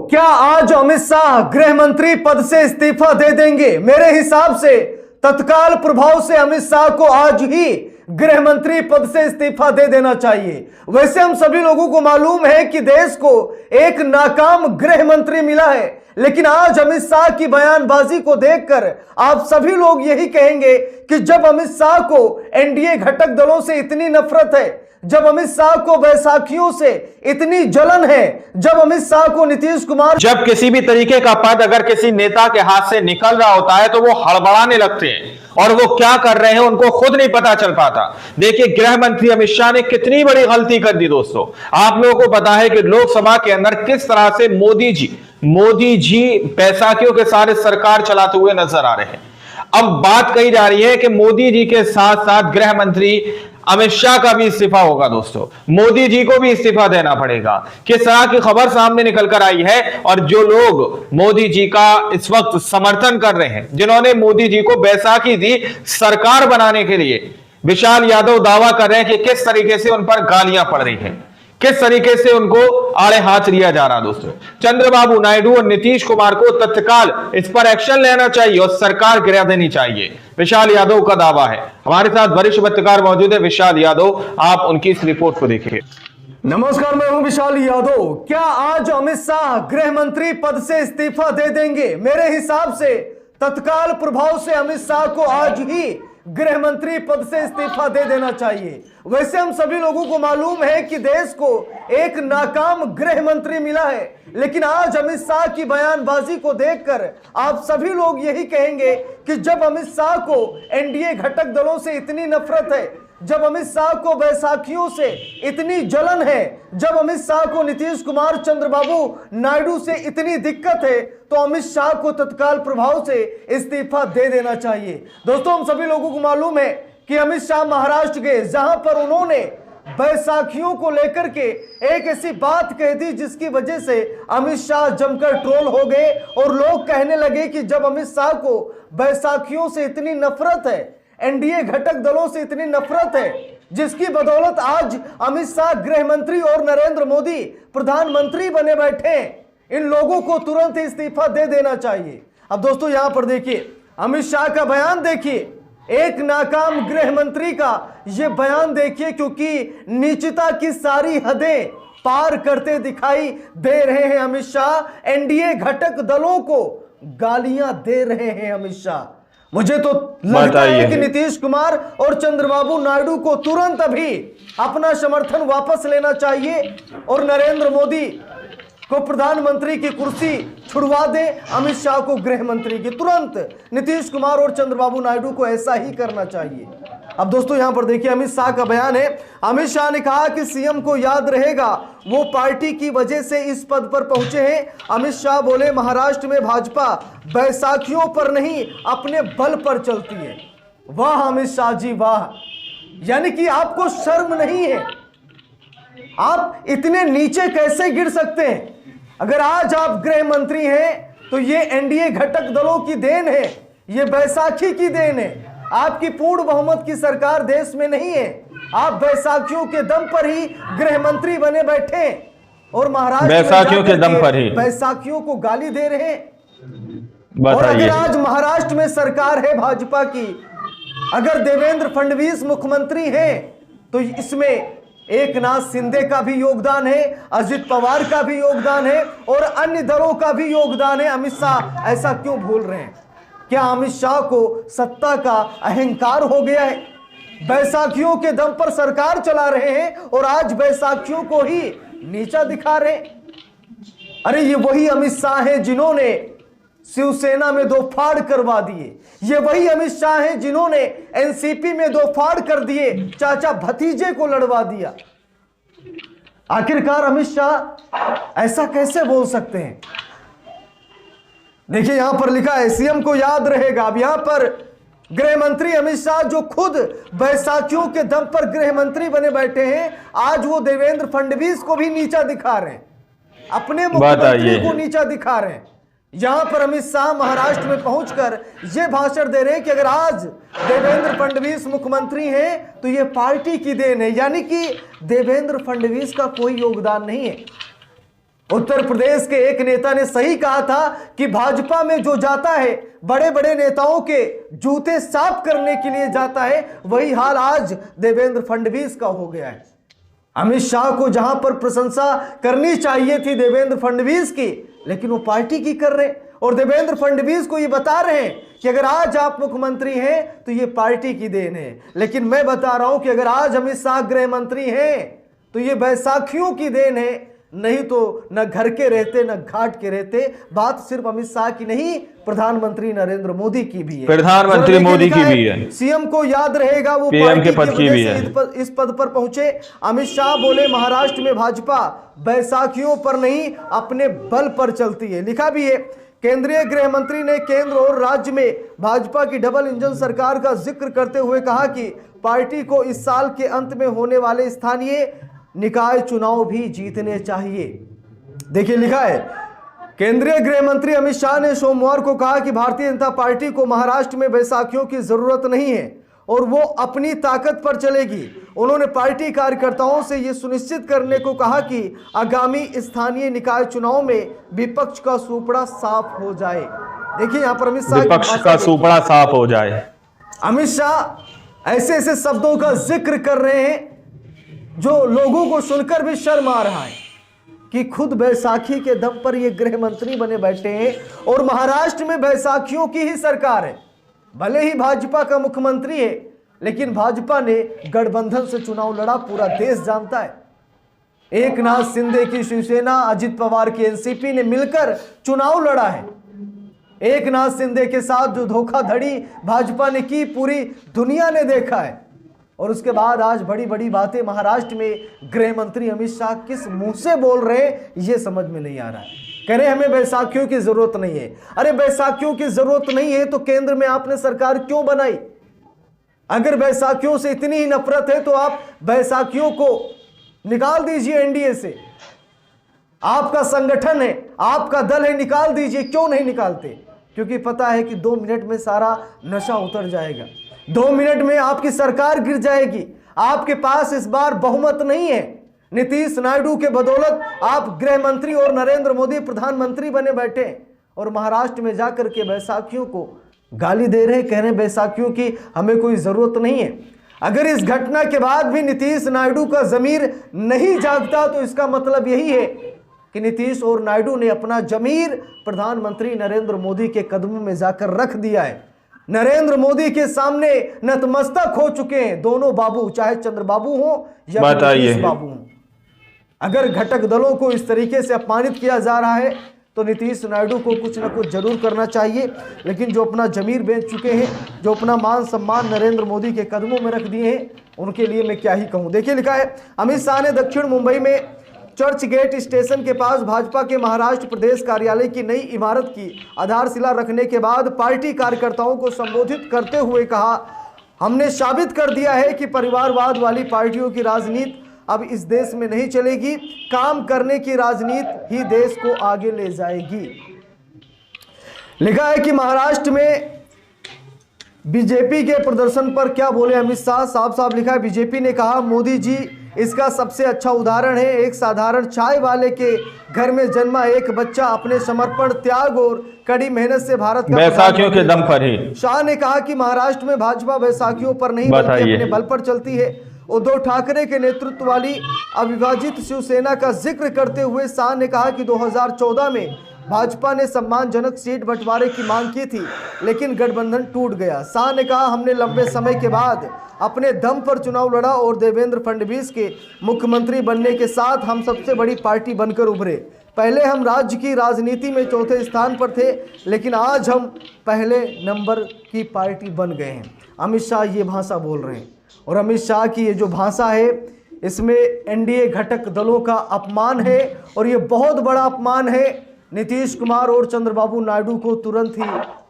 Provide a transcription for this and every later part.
क्या आज अमित शाह गृह मंत्री पद से इस्तीफा दे देंगे? मेरे हिसाब से तत्काल प्रभाव से अमित शाह को आज ही गृह मंत्री पद से इस्तीफा दे देना चाहिए। वैसे हम सभी लोगों को मालूम है कि देश को एक नाकाम गृह मंत्री मिला है, लेकिन आज अमित शाह की बयानबाजी को देखकर आप सभी लोग यही कहेंगे कि जब अमित शाह को एनडीए घटक दलों से इतनी नफरत है, जब अमित शाह को बैसाखियों से इतनी जलन है, जब अमित शाह को नीतीश कुमार, जब किसी भी तरीके का पद अगर किसी नेता के हाथ से निकल रहा होता है तो वो हड़बड़ाने लगते हैं और वो क्या कर रहे हैं उनको खुद नहीं पता चल पाता। देखिए गृह मंत्री अमित शाह ने कितनी बड़ी गलती कर दी दोस्तों। आप लोगों को पता है कि लोकसभा के अंदर किस तरह से मोदी जी बैसाखियों के साथ सरकार चलाते हुए नजर आ रहे हैं। अब बात कही जा रही है कि मोदी जी के साथ साथ गृह मंत्री अमित शाह का भी इस्तीफा होगा दोस्तों। मोदी जी को भी इस्तीफा देना पड़ेगा। किस तरह की खबर सामने निकल कर आई है और जो लोग मोदी जी का इस वक्त समर्थन कर रहे हैं, जिन्होंने मोदी जी को बैसाखी दी सरकार बनाने के लिए, विशाल यादव दावा कर रहे हैं कि किस तरीके से उन पर गालियां पड़ रही हैं, किस तरीके से उनको आड़े हाथ लिया जा रहा। दोस्तों चंद्रबाबू नायडू और नीतीश कुमार को तत्काल इस पर एक्शन लेना चाहिए और सरकार गिरा देनी चाहिए, विशाल यादव का दावा है। हमारे साथ वरिष्ठ पत्रकार मौजूद है विशाल यादव, आप उनकी इस रिपोर्ट को देखिए। नमस्कार, मैं हूं विशाल यादव। क्या आज अमित शाह गृह मंत्री पद से इस्तीफा दे देंगे? मेरे हिसाब से तत्काल प्रभाव से अमित शाह को आज ही गृह मंत्री पद से इस्तीफा दे देना चाहिए। वैसे हम सभी लोगों को मालूम है कि देश को एक नाकाम गृह मंत्री मिला है, लेकिन आज अमित शाह की बयानबाजी को देखकर आप सभी लोग यही कहेंगे कि जब अमित शाह को एनडीए घटक दलों से इतनी नफरत है, जब अमित शाह को बैसाखियों से इतनी जलन है, जब अमित शाह को नीतीश कुमार चंद्रबाबू नायडू से इतनी दिक्कत है, तो अमित शाह को तत्काल प्रभाव से इस्तीफा दे देना चाहिए। दोस्तों हम सभी लोगों को मालूम है कि अमित शाह महाराष्ट्र गए, जहां पर उन्होंने बैसाखियों को लेकर के एक ऐसी बात कह दी जिसकी वजह से अमित शाह जमकर ट्रोल हो गए और लोग कहने लगे कि जब अमित शाह को बैसाखियों से इतनी नफरत है, एनडीए घटक दलों से इतनी नफरत है, जिसकी बदौलत आज अमित शाह गृह मंत्री और नरेंद्र मोदी प्रधानमंत्री बने बैठे, इन लोगों को तुरंत इस्तीफा दे देना चाहिए। अब दोस्तों यहां पर देखिए अमित शाह का बयान देखिए, एक नाकाम गृह मंत्री का यह बयान देखिए, क्योंकि नीचता की सारी हदें पार करते दिखाई दे रहे हैं अमित शाह। एनडीए घटक दलों को गालियां दे रहे हैं अमित शाह। मुझे तो लगता है कि नीतीश कुमार और चंद्रबाबू नायडू को तुरंत अभी अपना समर्थन वापस लेना चाहिए और नरेंद्र मोदी को प्रधानमंत्री की कुर्सी छुड़वा दे, अमित शाह को गृह मंत्री की। तुरंत नीतीश कुमार और चंद्रबाबू नायडू को ऐसा ही करना चाहिए। अब दोस्तों यहां पर देखिए अमित शाह का बयान है। अमित शाह ने कहा कि सीएम को याद रहेगा वो पार्टी की वजह से इस पद पर पहुंचे हैं। अमित शाह बोले महाराष्ट्र में भाजपा बैसाखियों पर नहीं अपने बल पर चलती है। वाह अमित शाह जी वाह, यानी कि आपको शर्म नहीं है, आप इतने नीचे कैसे गिर सकते हैं? अगर आज आप गृह मंत्री हैं तो ये एनडीए घटक दलों की देन है, ये बैसाखी की देन है। आपकी पूर्ण बहुमत की सरकार देश में नहीं है, आप बैसाखियों के दम पर ही गृह मंत्री बने बैठे और महाराष्ट्र बैसाखियों के दम पर ही बैसाखियों को गाली दे रहे हैं। और बताइए, अगर आज महाराष्ट्र में सरकार है भाजपा की, अगर देवेंद्र फडणवीस मुख्यमंत्री हैं, तो इसमें एकनाथ शिंदे का भी योगदान है, अजित पवार का भी योगदान है और अन्य दलों का भी योगदान है। अमित शाह ऐसा क्यों भूल रहे हैं? क्या अमित शाह को सत्ता का अहंकार हो गया है? बैसाखियों के दम पर सरकार चला रहे हैं और आज बैसाखियों को ही नीचा दिखा रहे हैं। अरे ये वही अमित शाह हैं जिन्होंने शिवसेना में दो फाड़ करवा दिए, ये वही अमित शाह हैं जिन्होंने एनसीपी में दो फाड़ कर दिए, चाचा भतीजे को लड़वा दिया। आखिरकार अमित शाह ऐसा कैसे बोल सकते हैं? देखिए यहां पर लिखा है सीएम को याद रहेगा। अब यहां पर गृह मंत्री अमित शाह जो खुद बैसाखियों के दम पर गृह मंत्री बने बैठे हैं, आज वो देवेंद्र फडणवीस को भी नीचा दिखा रहे हैं, अपने मुख्यमंत्री को नीचा दिखा रहे हैं। यहां पर अमित शाह महाराष्ट्र में पहुंचकर यह भाषण दे रहे हैं कि अगर आज देवेंद्र फडणवीस मुख्यमंत्री हैं तो यह पार्टी की देन है, यानी कि देवेंद्र फडणवीस का कोई योगदान नहीं है। उत्तर प्रदेश के एक नेता ने सही कहा था कि भाजपा में जो जाता है बड़े बड़े नेताओं के जूते साफ करने के लिए जाता है, वही हाल आज देवेंद्र फडणवीस का हो गया है। अमित शाह को जहां पर प्रशंसा करनी चाहिए थी देवेंद्र फडणवीस की, लेकिन वो पार्टी की कर रहे और देवेंद्र फडणवीस को ये बता रहे हैं कि अगर आज आप मुख्यमंत्री हैं तो ये पार्टी की देन है। लेकिन मैं बता रहा हूं कि अगर आज अमित शाह गृह मंत्री हैं तो ये बैसाखियों की देन है, नहीं तो न घर के रहते न घाट के रहते। बात सिर्फ अमित शाह की नहीं, प्रधानमंत्री नरेंद्र मोदी की भी है, प्रधानमंत्री मोदी की भी है। सीएम को याद रहेगा वो पीएम के पद की भी है। इस पद पर पहुंचे। अमित शाह बोले महाराष्ट्र में भाजपा बैसाखियों पर नहीं अपने बल पर चलती है, लिखा भी है। केंद्रीय गृह मंत्री ने केंद्र और राज्य में भाजपा की डबल इंजन सरकार का जिक्र करते हुए कहा कि पार्टी को इस साल के अंत में होने वाले स्थानीय निकाय चुनाव भी जीतने चाहिए। देखिए लिखा है, केंद्रीय गृह मंत्री अमित शाह ने सोमवार को कहा कि भारतीय जनता पार्टी को महाराष्ट्र में बैसाखियों की जरूरत नहीं है और वो अपनी ताकत पर चलेगी। उन्होंने पार्टी कार्यकर्ताओं से ये सुनिश्चित करने को कहा कि आगामी स्थानीय निकाय चुनाव में विपक्ष का सुपड़ा साफ हो जाए। देखिए यहां पर अमित शाह विपक्ष का सुपड़ा साफ हो जाए। अमित शाह ऐसे ऐसे शब्दों का जिक्र कर रहे हैं जो लोगों को सुनकर भी शर्म आ रहा है कि खुद बैसाखी के दम पर ये गृह मंत्री बने बैठे हैं और महाराष्ट्र में बैसाखियों की ही सरकार है। भले ही भाजपा का मुख्यमंत्री है, लेकिन भाजपा ने गठबंधन से चुनाव लड़ा, पूरा देश जानता है। एकनाथ शिंदे की शिवसेना, अजित पवार की एनसीपी ने मिलकर चुनाव लड़ा है। एकनाथ शिंदे के साथ जो धोखाधड़ी भाजपा ने की पूरी दुनिया ने देखा है, और उसके बाद आज बड़ी बड़ी बातें महाराष्ट्र में गृह मंत्री अमित शाह किस मुंह से बोल रहे हैं ये समझ में नहीं आ रहा है। कह रहे हमें बैसाखियों की जरूरत नहीं है। अरे बैसाखियों की जरूरत नहीं है तो केंद्र में आपने सरकार क्यों बनाई? अगर बैसाखियों से इतनी ही नफरत है तो आप बैसाखियों को निकाल दीजिए एनडीए से। आपका संगठन है, आपका दल है, निकाल दीजिए। क्यों नहीं निकालते? क्योंकि पता है कि 2 मिनट में सारा नशा उतर जाएगा, 2 मिनट में आपकी सरकार गिर जाएगी। आपके पास इस बार बहुमत नहीं है। नीतीश नायडू के बदौलत आप गृह मंत्री और नरेंद्र मोदी प्रधानमंत्री बने बैठे और महाराष्ट्र में जाकर के बैसाखियों को गाली दे रहे, कह रहे बैसाखियों की हमें कोई जरूरत नहीं है। अगर इस घटना के बाद भी नीतीश नायडू का जमीर नहीं जागता तो इसका मतलब यही है कि नीतीश और नायडू ने अपना जमीर प्रधानमंत्री नरेंद्र मोदी के कदमों में जाकर रख दिया है। नरेंद्र मोदी के सामने नतमस्तक हो चुके हैं दोनों बाबू, चाहे चंद्रबाबू हो या नीतीश बाबू हो। अगर घटक दलों को इस तरीके से अपमानित किया जा रहा है तो नीतीश नायडू को कुछ न कुछ जरूर करना चाहिए। लेकिन जो अपना जमीर बेच चुके हैं, जो अपना मान सम्मान नरेंद्र मोदी के कदमों में रख दिए हैं, उनके लिए मैं क्या ही कहूं। देखिए लिखा है, अमित शाह ने दक्षिण मुंबई में चर्च गेट स्टेशन के पास भाजपा के महाराष्ट्र प्रदेश कार्यालय की नई इमारत की आधारशिला रखने के बाद पार्टी कार्यकर्ताओं को संबोधित करते हुए कहा, हमने साबित कर दिया है कि परिवारवाद वाली पार्टियों की राजनीति अब इस देश में नहीं चलेगी। काम करने की राजनीति ही देश को आगे ले जाएगी। लिखा है कि महाराष्ट्र में बीजेपी के प्रदर्शन पर क्या बोले अमित शाह। साफ साफ लिखा है, बीजेपी ने कहा मोदी जी इसका सबसे अच्छा उदाहरण है। एक साधारण चाय वाले के घर में जन्मा एक बच्चा अपने समर्पण, त्याग और कड़ी मेहनत से भारत का बैसाखियों के दम पर ही। शाह ने कहा कि महाराष्ट्र में भाजपा बैसाखियों पर नहीं बल्कि अपने बल पर चलती है। उद्धव ठाकरे के नेतृत्व वाली अविभाजित शिवसेना का जिक्र करते हुए शाह ने कहा कि 2014 में भाजपा ने सम्मानजनक सीट बंटवारे की मांग की थी, लेकिन गठबंधन टूट गया। शाह ने कहा, हमने लंबे समय के बाद अपने दम पर चुनाव लड़ा और देवेंद्र फडणवीस के मुख्यमंत्री बनने के साथ हम सबसे बड़ी पार्टी बनकर उभरे। पहले हम राज्य की राजनीति में चौथे स्थान पर थे, लेकिन आज हम पहले नंबर की पार्टी बन गए हैं। अमित शाह ये भाषा बोल रहे हैं और अमित शाह की ये जो भाषा है इसमें एनडीए घटक दलों का अपमान है और ये बहुत बड़ा अपमान है। नीतीश कुमार और चंद्रबाबू नायडू को तुरंत ही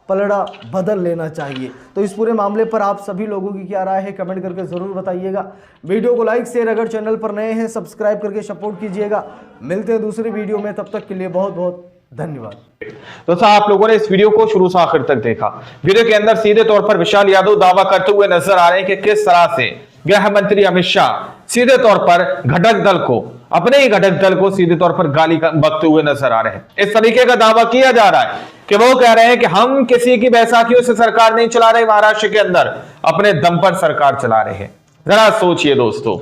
पलड़ा बदल लेना चाहिए। तो इस पूरे मामले पर आप सभी लोगों की क्या राय है कमेंट करके ज़रूर बताइएगा। वीडियो को लाइक शेयर, अगर चैनल पर नए हैं सब्सक्राइब करके सपोर्ट कीजिएगा। मिलते हैं दूसरी वीडियो में, तब तक के लिए बहुत बहुत धन्यवाद। दोस्तों आप लोगों ने इस वीडियो को शुरू से आखिर तक देखा। वीडियो के अंदर सीधे तौर पर विशाल यादव दावा करते हुए नजर आ रहे हैं कि किस तरह से गृह मंत्री अमित शाह सीधे तौर पर घटक दल को अपने ही घटक दल को सीधे तौर पर गाली बकते हुए नजर आ रहे हैं। इस तरीके का दावा किया जा रहा है कि वो कह रहे हैं कि हम किसी की बैसाखियों से सरकार नहीं चला रहे, महाराष्ट्र के अंदर अपने दम पर सरकार चला रहे हैं। जरा सोचिए दोस्तों,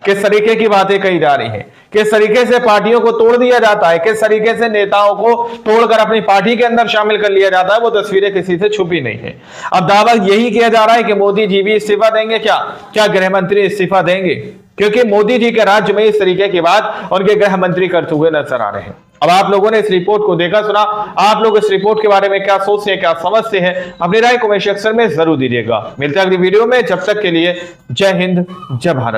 किस तरीके की बातें कही जा रही हैं, किस तरीके से पार्टियों को तोड़ दिया जाता है, किस तरीके से नेताओं को तोड़कर अपनी पार्टी के अंदर शामिल कर लिया जाता है। वो तस्वीरें किसी से छुपी नहीं है। अब दावा यही किया जा रहा है कि मोदी जी भी इस्तीफा देंगे। क्या गृह मंत्री इस्तीफा देंगे? क्योंकि मोदी जी के राज्य में इस तरीके की बात उनके गृह मंत्री करते हुए नजर आ रहे हैं। अब आप लोगों ने इस रिपोर्ट को देखा सुना, आप लोग इस रिपोर्ट के बारे में क्या सोचते हैं, क्या समझते हैं? अपनी राय कमेंट सेक्शन में जरूर दीजिएगा। मिलते हैं अगली वीडियो में, जब तक के लिए जय हिंद, जय भारत।